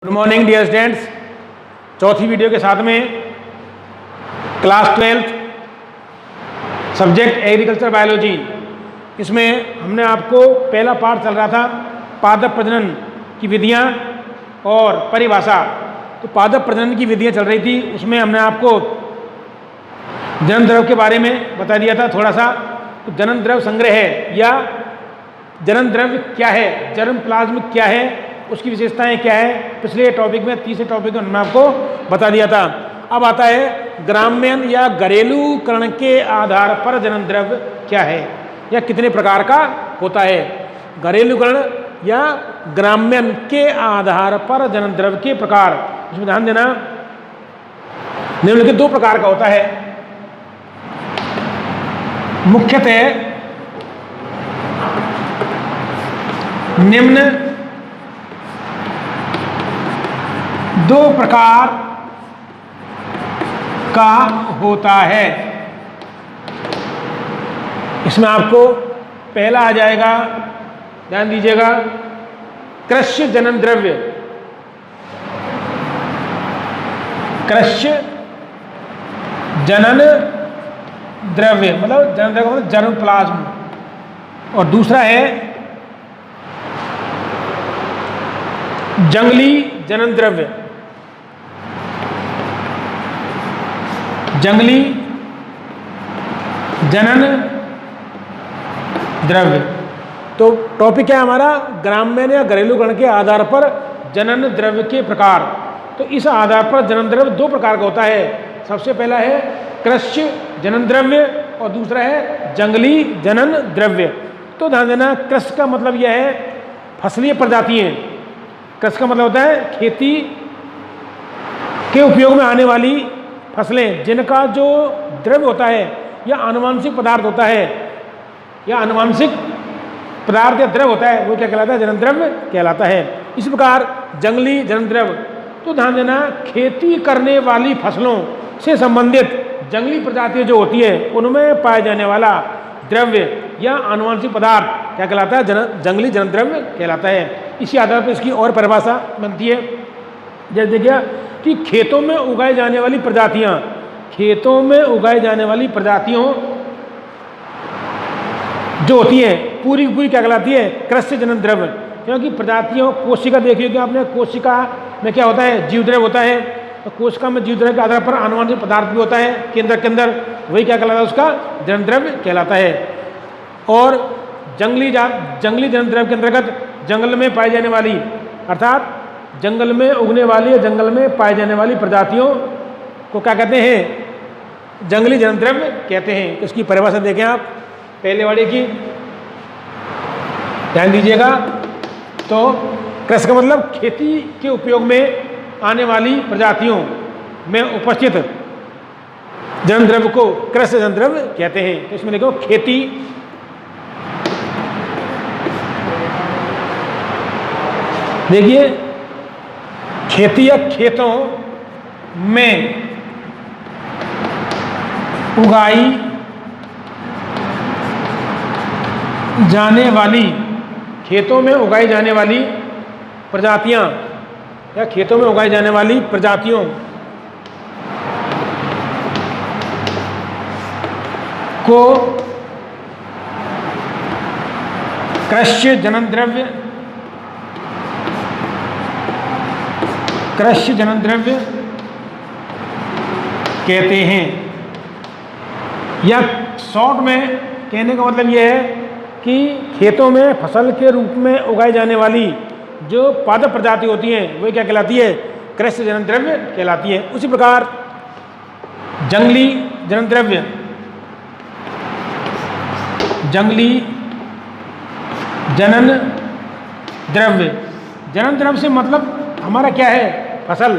Good morning dear students. चौथी video के साथ में क्लास 12 सब्जेक्ट एग्रीकल्चर बायोलॉजी, इसमें हमने आपको पहला पार्ट चल रहा था पादप प्रजनन की विधियां और परिभाषा। तो पादप प्रजनन की विधियां चल रही थी, उसमें हमने आपको जनन द्रव के बारे में बता दिया था थोड़ा सा। तो जनन द्रव संग्रह है या जनन द्रव्य क्या है, जर्म प्लाज्म क्या है, उसकी विशेषताएं क्या है, पिछले टॉपिक में तीसरे टॉपिक में मैं आपको बता दिया था। अब आता है ग्राम्यन या घरेलू कण के आधार पर जनन द्रव्य क्या है या कितने प्रकार का होता है। घरेलू कण या ग्राम्यन के आधार पर जनन द्रव्य के प्रकार, इसमें ध्यान देना निम्नलिखित दो प्रकार का होता है। मुख्यतः निम्न दो प्रकार का होता है। इसमें आपको पहला आ जाएगा, ध्यान दीजिएगा, कृष्य जनन द्रव्य। कृष्य जनन द्रव्य मतलब जनन द्रव्य मतलब जर्म प्लाज्म, और दूसरा है जंगली जनन द्रव्य। जंगली जनन द्रव्य। तो टॉपिक है हमारा ग्राम्यन या घरेलू कण के आधार पर जनन द्रव्य के प्रकार। तो इस आधार पर जनन द्रव्य दो प्रकार का होता है। सबसे पहला है कृष्य जनन द्रव्य और दूसरा है जंगली जनन द्रव्य। तो ध्यान देना, कृष्य का मतलब यह है फसलीय प्रजातियां। कृषि का मतलब होता है खेती के उपयोग में आने वाली फसलें जिनका जो द्रव्य होता है या आनुवांशिक पदार्थ होता है या आनुवांशिक पदार्थ या द्रव्य होता है, वो क्या कहलाता है? जनन द्रव्य कहलाता है। इस प्रकार जंगली जनन द्रव्य, तो ध्यान देना, खेती करने वाली फसलों से संबंधित जंगली प्रजातियां जो होती है उनमें पाया जाने वाला द्रव्य या आनुवांशिक पदार्थ क्या कहलाता है? जंगली जनन द्रव्य कहलाता है। इसी आधार पर इसकी और परिभाषा बनती है। जैसे देखिए कि खेतों में उगाई जाने वाली प्रजातियां, खेतों में उगाई जाने वाली प्रजातियों जो होती है पूरी पूरी क्या कहलाती है? कृष्य जनन द्रव्य। क्योंकि प्रजातियों, कोशिका देखिए कि आपने, कोशिका में क्या होता है? जीव द्रव्य होता है। तो कोशिका में जीव द्रव्य के आधार पर आनुवांशिक पदार्थ भी होता है केंद्र के अंदर, वही क्या कहलाता है? उसका जनन द्रव्य कहलाता है। और जंगली जनन द्रव्य के अंतर्गत जंगल में पाई जाने वाली, अर्थात जंगल में उगने वाली या जंगल में पाई जाने वाली प्रजातियों को क्या कहते हैं? जंगली जनन द्रव्य कहते हैं। इसकी परिभाषा देखें आप पहले वाले की, ध्यान दीजिएगा। तो कृषि का मतलब खेती के उपयोग में आने वाली प्रजातियों में उपस्थित जनन द्रव्य को कृषि जनन द्रव्य कहते हैं। तो इसमें देखो खेती, देखिए खेती या खेतों में उगाई जाने वाली, खेतों में उगाई जाने वाली प्रजातियां या खेतों में उगाई जाने वाली प्रजातियों को कृष्य जनन द्रव्य, कृष्य जनन द्रव्य कहते हैं। या शॉर्ट में कहने का मतलब यह है कि खेतों में फसल के रूप में उगाई जाने वाली जो पादप प्रजाति होती हैं वही क्या कहलाती है? कृष्य जनन द्रव्य कहलाती है। उसी प्रकार जंगली जनन द्रव्य, जंगली जनन द्रव्य, जनन द्रव्य से मतलब हमारा क्या है? फसल,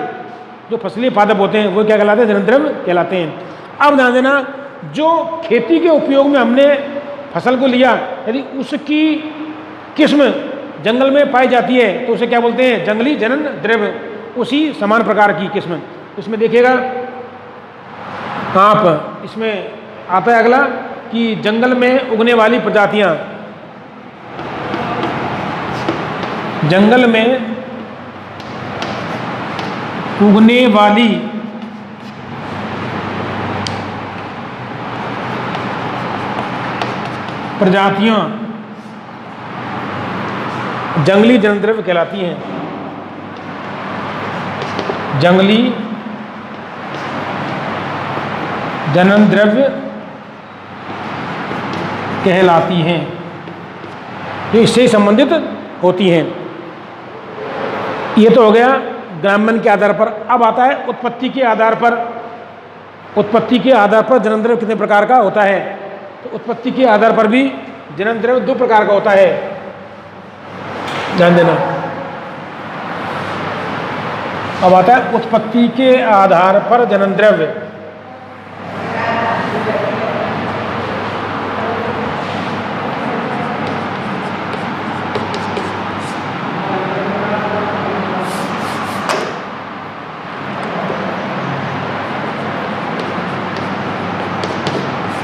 जो फसली पादप होते हैं वो क्या कहलाते हैं? जनन द्रव्य कहलाते हैं। अब ध्यान देना, जो खेती के उपयोग में हमने फसल को लिया, यदि उसकी किस्म जंगल में पाई जाती है तो उसे क्या बोलते हैं? जंगली जनन द्रव्य। उसी समान प्रकार की किस्म। इसमें देखिएगा आप, इसमें आता है अगला कि जंगल में उगने वाली प्रजातियां, जंगल में उगने वाली प्रजातियां जंगली जननद्रव्य कहलाती हैं। जंगली जननद्रव्य कहलाती हैं, जो इससे ही संबंधित होती हैं। ये तो हो गया ग्राम्यन के आधार पर। अब आता है उत्पत्ति के आधार पर। उत्पत्ति के आधार पर जननद्रव्य कितने प्रकार का होता है? तो उत्पत्ति के आधार पर भी जननद्रव्य 2 प्रकार का होता है, ध्यान देना। अब आता है उत्पत्ति के आधार पर जननद्रव्य।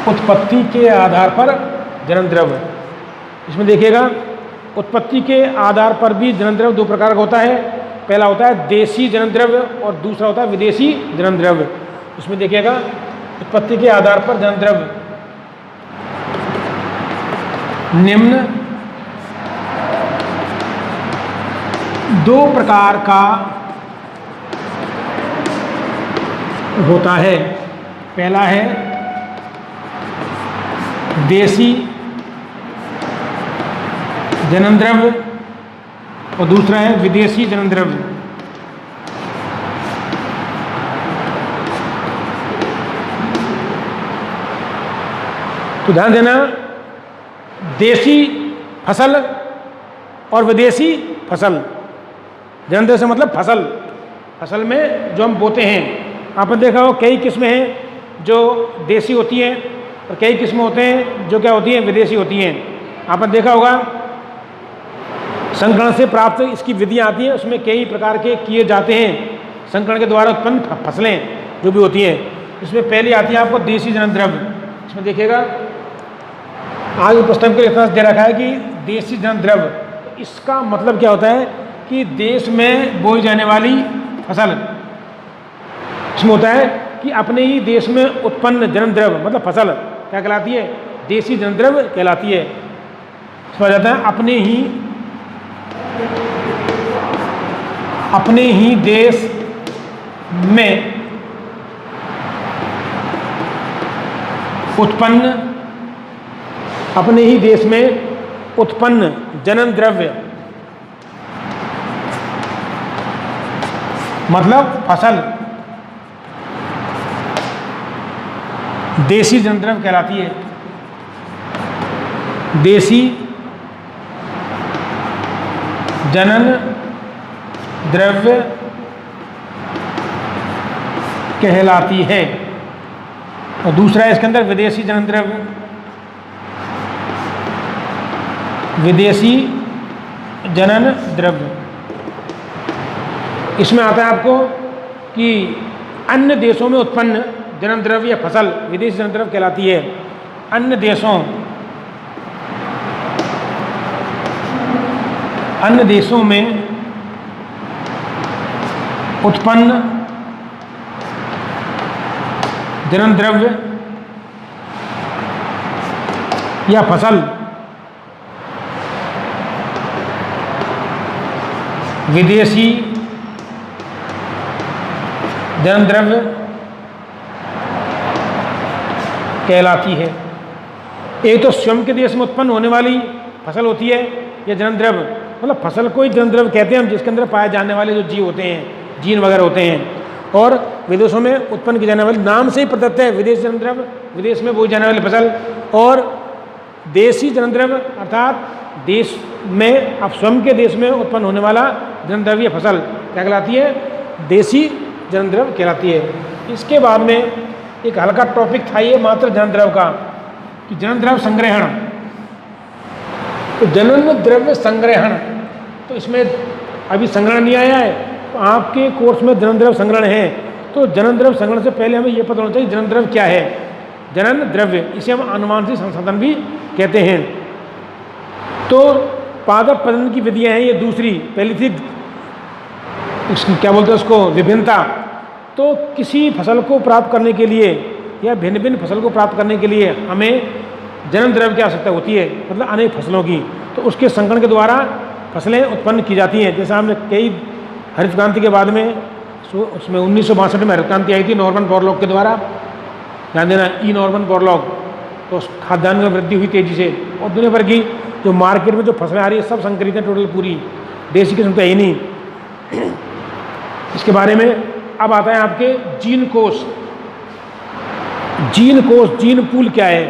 उत्पत्ति के आधार पर जननद्रव्य, इसमें देखिएगा उत्पत्ति के आधार पर भी जननद्रव्य 2 प्रकार का होता है। पहला होता है देशी जननद्रव्य और दूसरा होता है विदेशी जननद्रव्य। इसमें देखिएगा उत्पत्ति के आधार पर जननद्रव्य निम्न 2 प्रकार का होता है। पहला है देशी जननद्रव्य और दूसरा है विदेशी जननद्रव्य। तो ध्यान देना, देशी फसल और विदेशी फसल। जननद्रव्य से मतलब फसल, फसल में जो हम बोते हैं। आपने देखा हो कई किस्में हैं जो देशी होती हैं और कई किस्में होते हैं जो क्या होती हैं, विदेशी होती हैं। आपने देखा होगा संकरण से प्राप्त इसकी विधियाँ आती हैं, उसमें कई प्रकार के किए जाते हैं। संकरण के द्वारा उत्पन्न फसलें जो भी होती हैं, इसमें पहली आती है आपको देशी जननद्रव्य। इसमें देखिएगा आगे पुस्तक के इतिहास दे रखा है कि देशी जननद्रव्य, तो इसका मतलब क्या होता है कि देश में बोई जाने वाली फसल। इसमें होता है कि अपने ही देश में उत्पन्न जननद्रव्य मतलब फसल क्या कहलाती है, देशी जननद्रव्य कहलाती है। इसमें आ जाता है अपने ही देश में उत्पन्न, अपने ही देश में उत्पन्न जननद्रव्य मतलब फसल देशी जननद्रव्य कहलाती है। देशी जनन द्रव्य कहलाती है। और दूसरा है इसके अंदर विदेशी जननद्रव्य। विदेशी जनन द्रव्य, इसमें आता है आपको कि अन्य देशों में उत्पन्न जननद्रव्य या फसल विदेशी जननद्रव्य कहलाती है। अन्य देशों में उत्पन्न जननद्रव्य या फसल विदेशी जननद्रव्य कहलाती है। एक तो स्वयं के देश में उत्पन्न होने वाली फसल होती है या जननद्रव्य, मतलब फसल को ही जननद्रव्य कहते हैं हम, जिसके अंदर पाए जाने वाले जो जीव होते हैं, जीन वगैरह होते हैं। और विदेशों में उत्पन्न की जाने वाली, नाम से ही प्रदत्त है विदेशी जननद्रव्य, विदेश में बोई जाने वाली फसल। और देशी जननद्रव्य अर्थात देश में, अब स्वयं के देश में उत्पन्न होने वाला जननद्रव्य फसल क्या कहलाती है, देशी जननद्रव्य कहलाती है। इसके बाद में एक हल्का टॉपिक था ये मात्र जननद्रव्य का, कि जननद्रव्य संग्रहण। तो जननद्रव्य संग्रहण, तो इसमें अभी संग्रहण नहीं आया है, तो आपके कोर्स में जननद्रव्य संग्रहण है। तो जननद्रव्य संग्रहण से पहले हमें यह पता होना चाहिए जननद्रव्य क्या है। जननद्रव्य इसे हम आनुवांशिक संसाधन भी कहते हैं। तो पादप प्रजनन की विधियां हैं ये दूसरी। पहली थी उसकी क्या बोलते हैं उसको, विभिन्नता। तो किसी फसल को प्राप्त करने के लिए या भिन्न भिन्न फसल को प्राप्त करने के लिए हमें जनन द्रव्य की आवश्यकता होती है, मतलब अनेक फसलों की। तो उसके संकरण के द्वारा फसलें उत्पन्न की जाती हैं। जैसे हमने कई हरित क्रांति के बाद में उसमें 1962 में हरित क्रांति आई थी नॉर्मन बोरलॉग के द्वारा, ध्यान देना, ई नॉर्मन बोरलॉग। तो खाद्यान्न में वृद्धि हुई तेजी से, और दुनिया भर की जो मार्केट में जो फसलें आ रही है सब संकरित हैं टोटल, पूरी देसी किस्म तो है ही नहीं। इसके बारे में अब आता है आपके जीन कोष। जीन कोष, जीन पूल क्या है?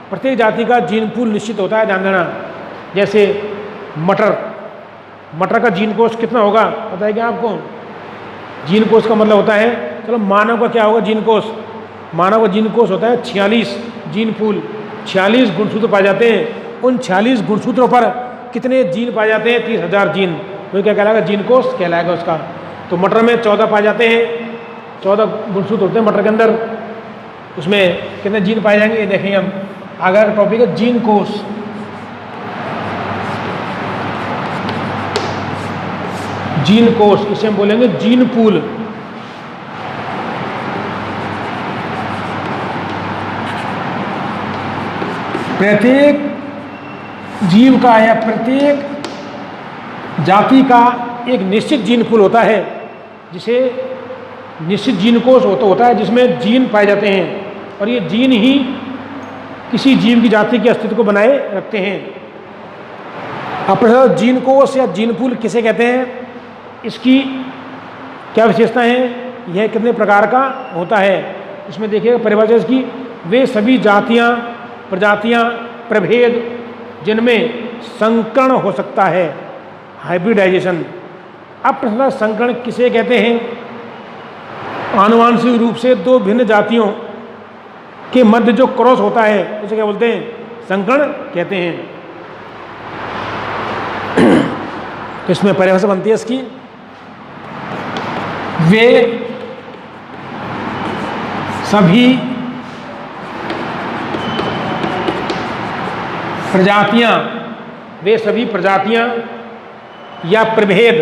प्रत्येक जाति का जीन पूल निश्चित होता है, ध्यान देना। जैसे मटर का जीन कोष कितना होगा पता है क्या आपको? जीन कोष का मतलब होता है, चलो मानव का क्या होगा जीन कोष? मानव का जीन कोष होता है 46 जीन पूल, 46 गुणसूत्र पाए जाते हैं। उन 46 गुणसूत्रों पर कितने जीन पाए जाते हैं? 30,000 जीन। वो क्या कहलाएगा? जीन कोष कहलाएगा उसका। तो मटर में 14 पाए जाते हैं, 14 गुणसूत्र होते हैं मटर के अंदर। उसमें कितने जीन पाए जाएंगे ये देखेंगे हम। अगर टॉपिक है जीन कोष, जीन कोष, इसे हम बोलेंगे जीन पूल। प्रत्येक जीव का या प्रत्येक जाति का एक निश्चित जीन पूल होता है, जिसे निश्चित जीन कोष होता है, जिसमें जीन पाए जाते हैं। और ये जीन ही किसी जीव की जाति के अस्तित्व को बनाए रखते हैं। अब जीन कोष या जीन पूल किसे कहते हैं, इसकी क्या विशेषता है, यह कितने प्रकार का होता है? इसमें देखिएगा परिभाषा इसकी, वे सभी जातियाँ, प्रजातियाँ, प्रभेद जिनमें संकरण हो सकता है, हाइब्रिडाइजेशन। अब प्रश्न, संकरण किसे कहते हैं? आनुवांशिक रूप से दो भिन्न जातियों के मध्य जो क्रॉस होता है उसे क्या बोलते हैं? संकरण कहते हैं। तो इसमें परिभाषा बनती है इसकी, वे सभी प्रजातियां या प्रभेद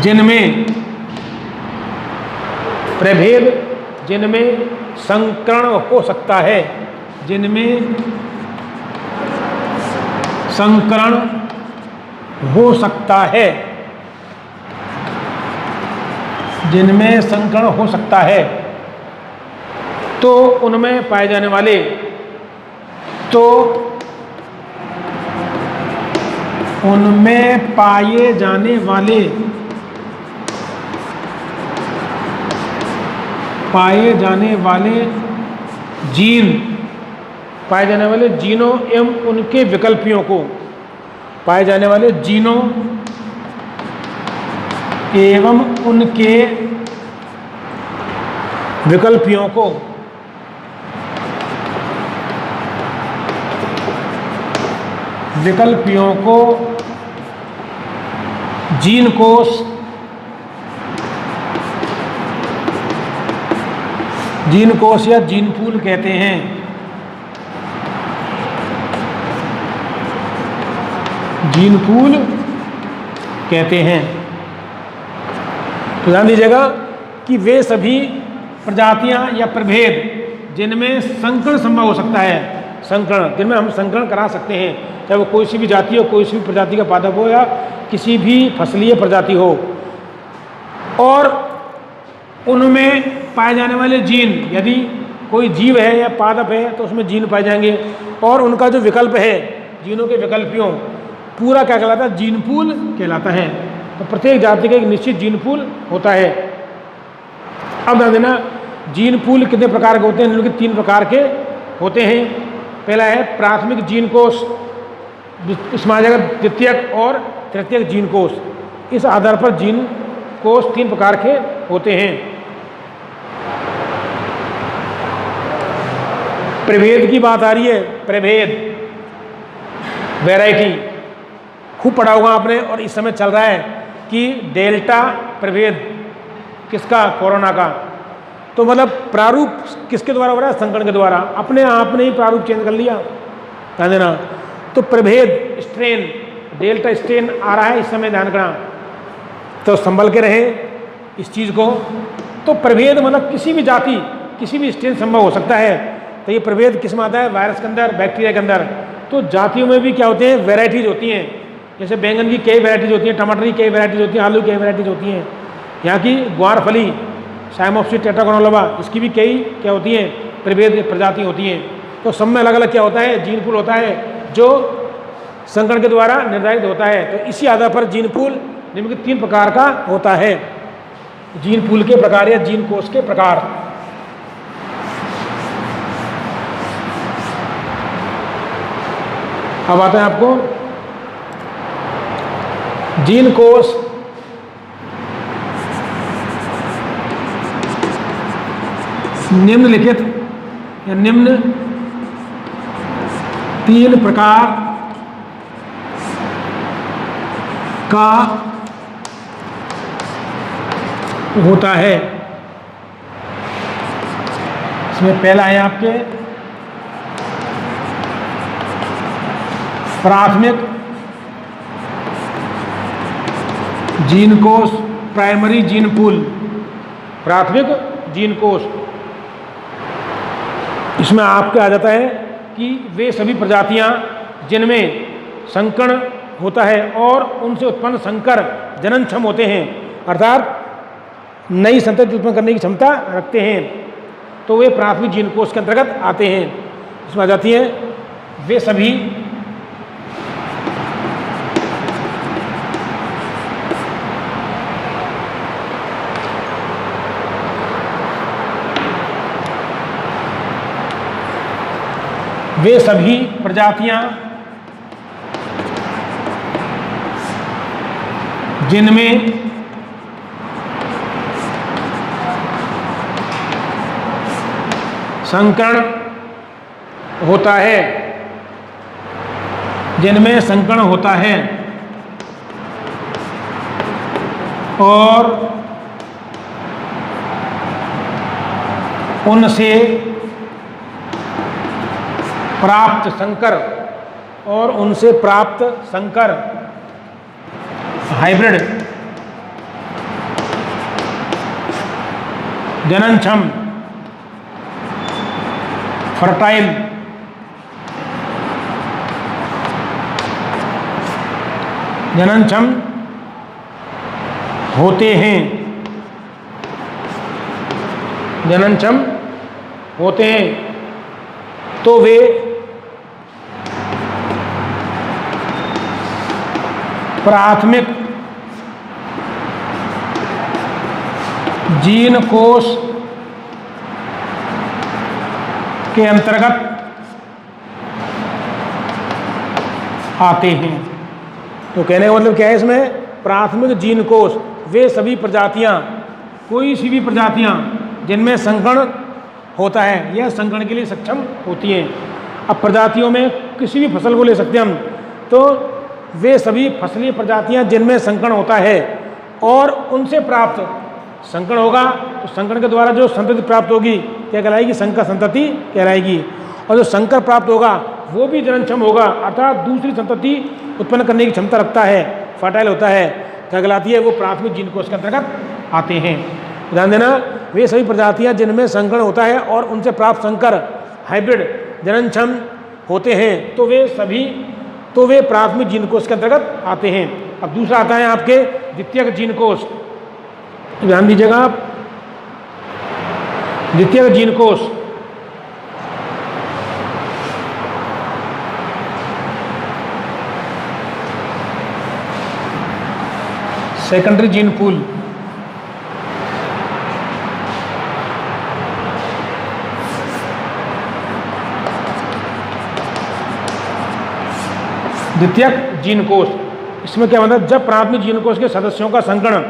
जिनमें संकरण हो सकता है, जिनमें संकरण हो सकता है, जिनमें संकरण हो सकता है, तो उनमें पाए जाने वाले जीन, पाए जाने वाले जीनों एवं उनके विकल्पियों को, पाए जाने वाले जीनों एवं उनके विकल्पियों को जीन कोष या जीन पूल कहते हैं। जीन पूल कहते हैं। तो ध्यान दीजिएगा कि वे सभी प्रजातियां या प्रभेद जिनमें संकरण संभव हो सकता है, संकरण जिनमें हम संकरण करा सकते हैं, चाहे वो कोई सी भी जाति हो, कोई सी भी प्रजाति का पादप हो या किसी भी फसलीय प्रजाति हो, और उनमें पाए जाने वाले जीन, यदि कोई जीव है या पादप है तो उसमें जीन पाए जाएंगे, और उनका जो विकल्प है, जीनों के विकल्पियों, पूरा क्या कहलाता है? जीन पूल कहलाता है। तो प्रत्येक जाति का एक निश्चित जीन पूल होता है। अब ध्यान देना, जीन पूल कितने प्रकार के होते हैं? इनके 3 प्रकार के होते हैं। पहला है प्राथमिक जीन कोष, इसमें आ जाएगा द्वितीयक और तृतीयक जीन कोष। इस आधार पर जीन कोष 3 प्रकार के होते हैं। प्रभेद की बात आ रही है, प्रभेद, वैरायटी, खूब पढ़ा होगा आपने, और इस समय चल रहा है कि डेल्टा प्रभेद किसका? कोरोना का। तो मतलब प्रारूप किसके द्वारा हो रहा है? संकरण के द्वारा। अपने आप ने ही प्रारूप चेंज कर लिया। ध्यान देना। तो प्रभेद स्ट्रेन, डेल्टा स्ट्रेन आ रहा है इस समय, ध्यान करना, तो संभल के रहे इस चीज़ को। तो प्रभेद मतलब किसी भी जाति, किसी भी स्ट्रेन संभव हो सकता है। तो ये प्रभेद किस में आता है? वायरस के अंदर, बैक्टीरिया के अंदर। तो जातियों में भी क्या होते हैं? वैरायटीज होती हैं। जैसे बैंगन की कई वैरायटीज होती हैं, टमाटर की कई वैरायटीज होती हैं, आलू की कई वैरायटीज होती हैं। यहाँ की ग्वारफली साइमोप्सिस टेट्रागोनोलोबा, इसकी भी कई क्या होती हैं? प्रभेद प्रजाति होती हैं। तो सब में अलग अलग क्या होता है? जीन पूल होता है जो संकरण के द्वारा निर्धारित होता है। तो इसी आधार पर जीन पूल निम्न 3 प्रकार का होता है। जीन पूल के प्रकार या जीन कोष के प्रकार। अब आता है आपको जीन कोष निम्नलिखित या निम्न 3 प्रकार का होता है। इसमें पहला है आपके प्राथमिक जीन कोष, प्राइमरी जीन पूल। प्राथमिक जीन कोष, इसमें आपके आ जाता है कि वे सभी प्रजातियां जिनमें संकरण होता है और उनसे उत्पन्न संकर जननक्षम होते हैं, अर्थात नई संतति उत्पन्न करने की क्षमता रखते हैं, तो वे प्राथमिक जीन कोष के अंतर्गत आते हैं। इसमें आ जाती है वे सभी प्रजातियां जिनमें संकरण होता है, जिनमें संकरण होता है और उनसे प्राप्त संकर हाइब्रिड जननक्षम फर्टाइल जननक्षम होते हैं, तो वे प्राथमिक जीन कोष के अंतर्गत आते हैं। तो कहने का मतलब क्या है इसमें? प्राथमिक जीन कोष वे सभी प्रजातियां, कोई सी भी प्रजातियां जिनमें संकरण होता है या संकरण के लिए सक्षम होती हैं। अब प्रजातियों में किसी भी फसल को ले सकते हैं हम, तो वे सभी फसलीय प्रजातियां जिनमें संकरण होता है और उनसे प्राप्त संकरण होगा, तो संकरण के द्वारा जो संतति प्राप्त होगी क्या कहलाएगी? संकर संतति कहलाएगी। और जो संकर प्राप्त होगा वो भी जननक्षम होगा, अर्थात दूसरी संतति उत्पन्न करने की क्षमता रखता है, फर्टाइल होता है, क्या कहलाती है? वो प्राथमिक जीन कोष के अंतर्गत आते हैं। ध्यान देना, वे सभी प्रजातियां जिनमें संकरण होता है और उनसे प्राप्त संकर हाइब्रिड जननक्षम होते हैं, तो वे प्राथमिक जीन कोष के अंतर्गत आते हैं। अब दूसरा आता है आपके द्वितीयक जीन कोष। ध्यान दीजिएगा आप, द्वितीयक जीन कोष सेकेंडरी जीन पूल। द्वितीयक जीन कोष, इसमें क्या मतलब? जब प्राथमिक जीन कोष के सदस्यों का संकरण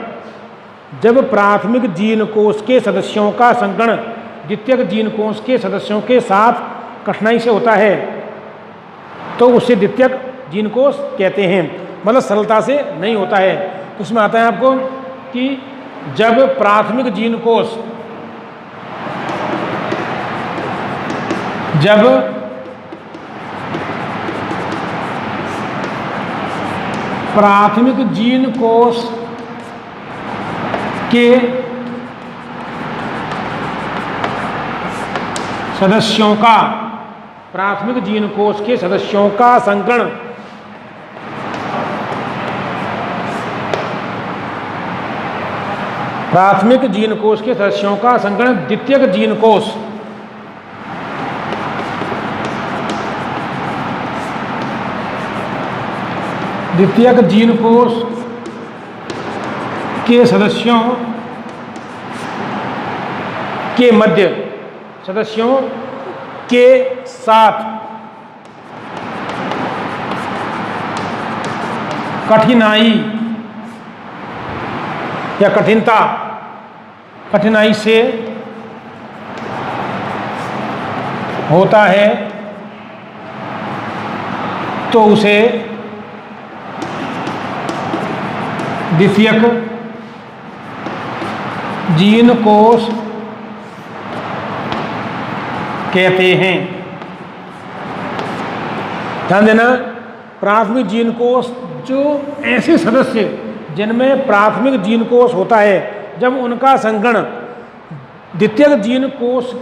द्वितीयक जीन कोष के सदस्यों के साथ कठिनाई से होता है, तो उसे द्वितीयक जीन कोष कहते हैं, मतलब सरलता से नहीं होता है। तो उसमें आता है आपको कि जब प्राथमिक जीन कोष प्राथमिक जीन कोश के सदस्यों का, प्राथमिक जीन कोश के सदस्यों का संकरण प्राथमिक जीन कोश के सदस्यों का संकरण द्वितीयक जीन कोश द्वितीयक जीन कोश के सदस्यों के मध्य, सदस्यों के साथ कठिनाई या कठिनाई से होता है तो उसे द्वितीयक जीन कोश कहते हैं। ध्यान देना, प्राथमिक जीन कोश जो ऐसे सदस्य जिनमें प्राथमिक जीन कोश होता है, जब उनका संकरण द्वितीयक जीन कोश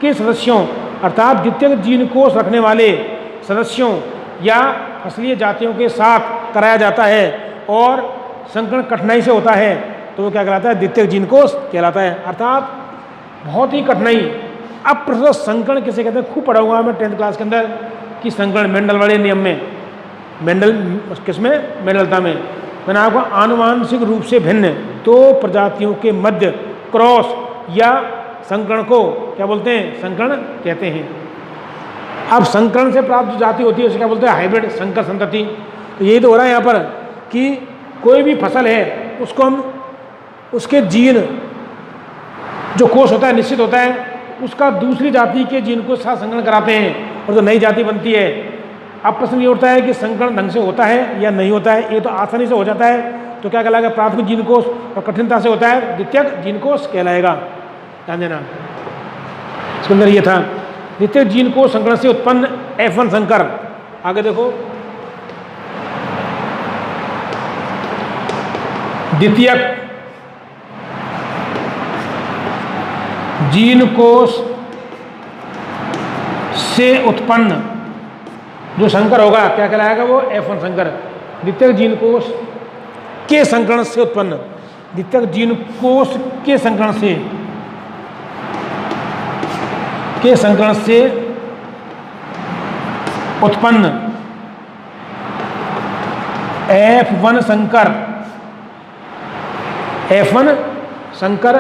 के सदस्यों अर्थात द्वितीयक जीन कोश रखने वाले सदस्यों या फसलीय जातियों के साथ कराया जाता है और संकरण कठिनाई से होता है तो वो क्या कहलाता है? द्वितीयक जीन कोश कहलाता है। अर्थात बहुत ही कठिनाई। अब प्रश्न संकरण किसे कहते हैं? खूब पढ़ा हुआ मैं 10th क्लास के अंदर कि संकरण मेंडल वाले नियम में, मेंडल किसमें? मेंडलता में मैंने आपको आनुवांशिक रूप से भिन्न दो प्रजातियों के मध्य क्रॉस या संकरण को क्या बोलते हैं? संकरण कहते हैं। अब संकरण से प्राप्त जो जाति होती है उसे क्या बोलते हैं? हाइब्रिड, संकर संतति। तो यही तो हो रहा है यहाँ पर कि कोई भी फसल है उसको हम उसके जीन जो कोश होता है निश्चित होता है, उसका दूसरी जाति के जीन को साथ संकरण कराते हैं और जो नई जाति बनती है। अब प्रश्न ये उठता है कि संकरण ढंग से होता है या नहीं होता है? ये तो आसानी से हो जाता है तो क्या कहलाएगा? प्राथमिक जीन कोश, और कठिनता से होता है द्वितीयक जीन कोश कहलाएगा। ध्यान देना, इसके अंदर ये था द्वितीयक जीन कोश संकरण से उत्पन्न F1 संकर। आगे देखो, द्वितीयक जीन कोश से उत्पन्न जो संकर होगा क्या कहलाएगा? वो F1 संकर। द्वितीयक जीन कोश के संकरण से उत्पन्न, द्वितीयक जीन कोश के संकरण से उत्पन्न F1 संकर, F1 संकर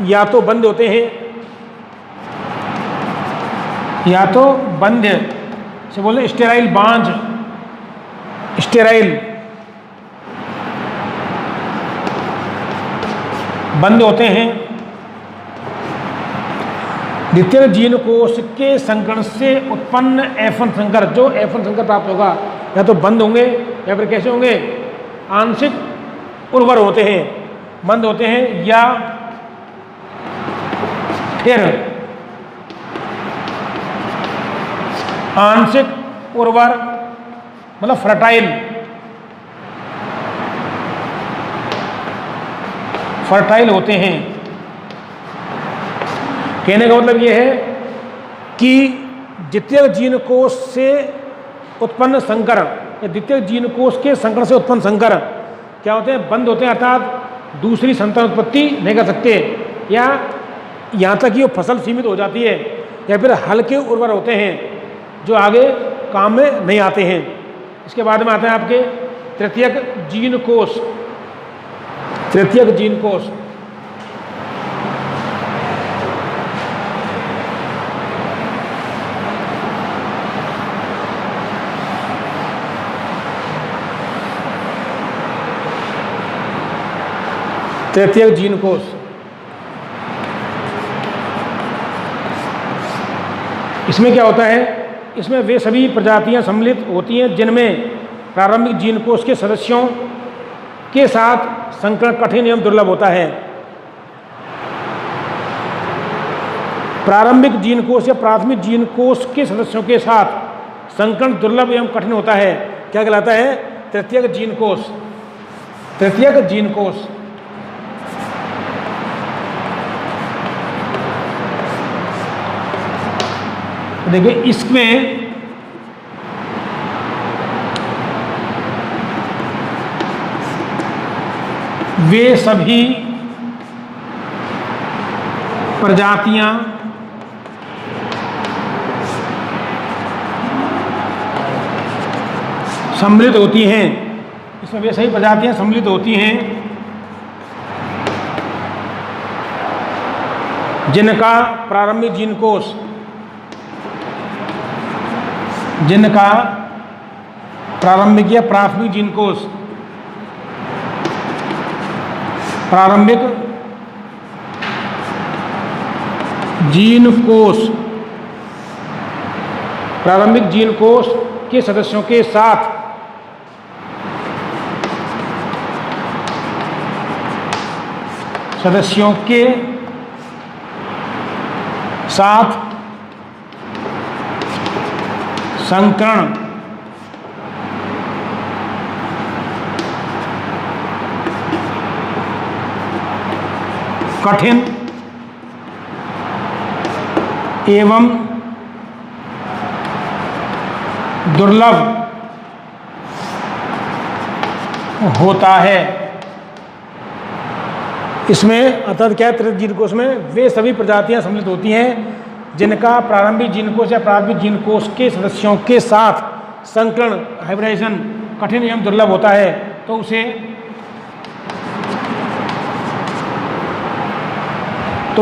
या तो बंद होते हैं या तो बंद से बोलते स्टेराइल, बांझ, स्टेराइल बंद होते हैं। द्वितीय जीन कोश के संकरण से उत्पन्न F1 संकर, जो F1 संकर प्राप्त होगा या तो बंद होंगे या फिर कैसे होंगे? आंशिक उर्वर होते हैं, बंद होते हैं, या फिर आंशिक उर्वर मतलब फर्टाइल होते हैं। कहने का मतलब यह है कि द्वितीय जीन कोश से उत्पन्न संकर या द्वितीय जीन कोश के संकरण से उत्पन्न संकर क्या होते हैं? बंद होते हैं, अर्थात दूसरी संतान उत्पत्ति नहीं कर सकते, या यहाँ तक कि वो फसल सीमित हो जाती है, या फिर हल्के उर्वर होते हैं जो आगे काम में नहीं आते हैं। इसके बाद में आते हैं आपके तृतीयक जीन कोश। तृतीयक जीन कोश तृतीयक जीन कोश इसमें क्या होता है? इसमें वे सभी प्रजातियां सम्मिलित होती हैं जिनमें प्रारंभिक जीन कोश के सदस्यों के साथ संकरण कठिन एवं दुर्लभ होता है। प्रारंभिक जीन कोश या प्राथमिक जीन कोश के सदस्यों के साथ संकरण दुर्लभ एवं कठिन होता है, क्या कहलाता है? तृतीयक जीन कोष। तृतीयक जीन कोष देखिए, इसमें वे सभी प्रजातियां सम्मिलित होती हैं। इसमें वे सभी प्रजातियां सम्मिलित होती हैं जिनका प्रारंभिक जीन कोष जिनका प्रारंभिक या प्राथमिक जीन कोष प्रारंभिक जीन कोष प्रारंभिक जीन कोष के सदस्यों के साथ संकरण कठिन एवं दुर्लभ होता है। इसमें अर्थात क्या है, तृतीयक जीन कोष में वे सभी प्रजातियां सम्मिलित होती हैं जिनका प्रारंभिक जीन कोष या प्राथमिक जीन कोष के सदस्यों के साथ संकरण हाइब्रिडाइजेशन कठिन एवं दुर्लभ होता है, तो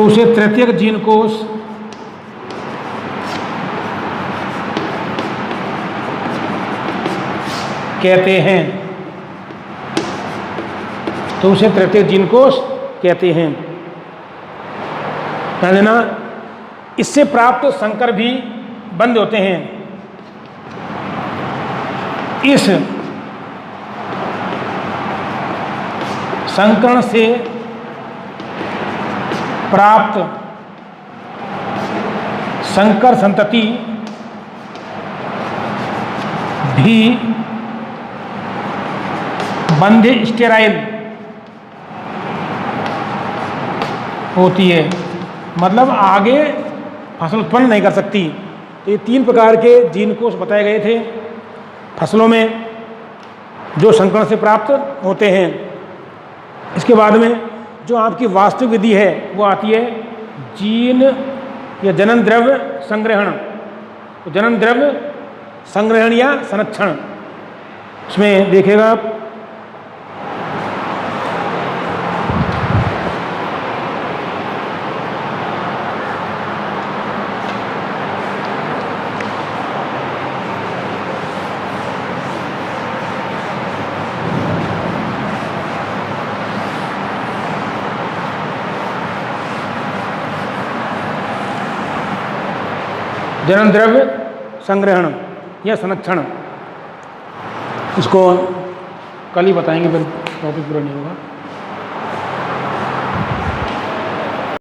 उसे तृतीयक जीन कोष कहते हैं। तो उसे तृतीयक जीन कोष कहते हैं। ध्यान देना, इससे प्राप्त संकर भी बंद होते हैं। इस संकरण से प्राप्त संकर संतति भी बंधे स्टेराइल होती है, मतलब आगे फसल उत्पन्न नहीं कर सकती। तो ये 3 प्रकार के जीन कोष बताए गए थे फसलों में जो संकरण से प्राप्त होते हैं। इसके बाद में जो आपकी वास्तविक विधि है वो आती है जीन या जनन द्रव्य संग्रहण। तो जनन द्रव्य संग्रहण या संरक्षण, इसमें देखिएगा आप जनन द्रव्य संग्रहण या संरक्षण, इसको कल ही बताएंगे, फिर टॉपिक पूरा नहीं होगा।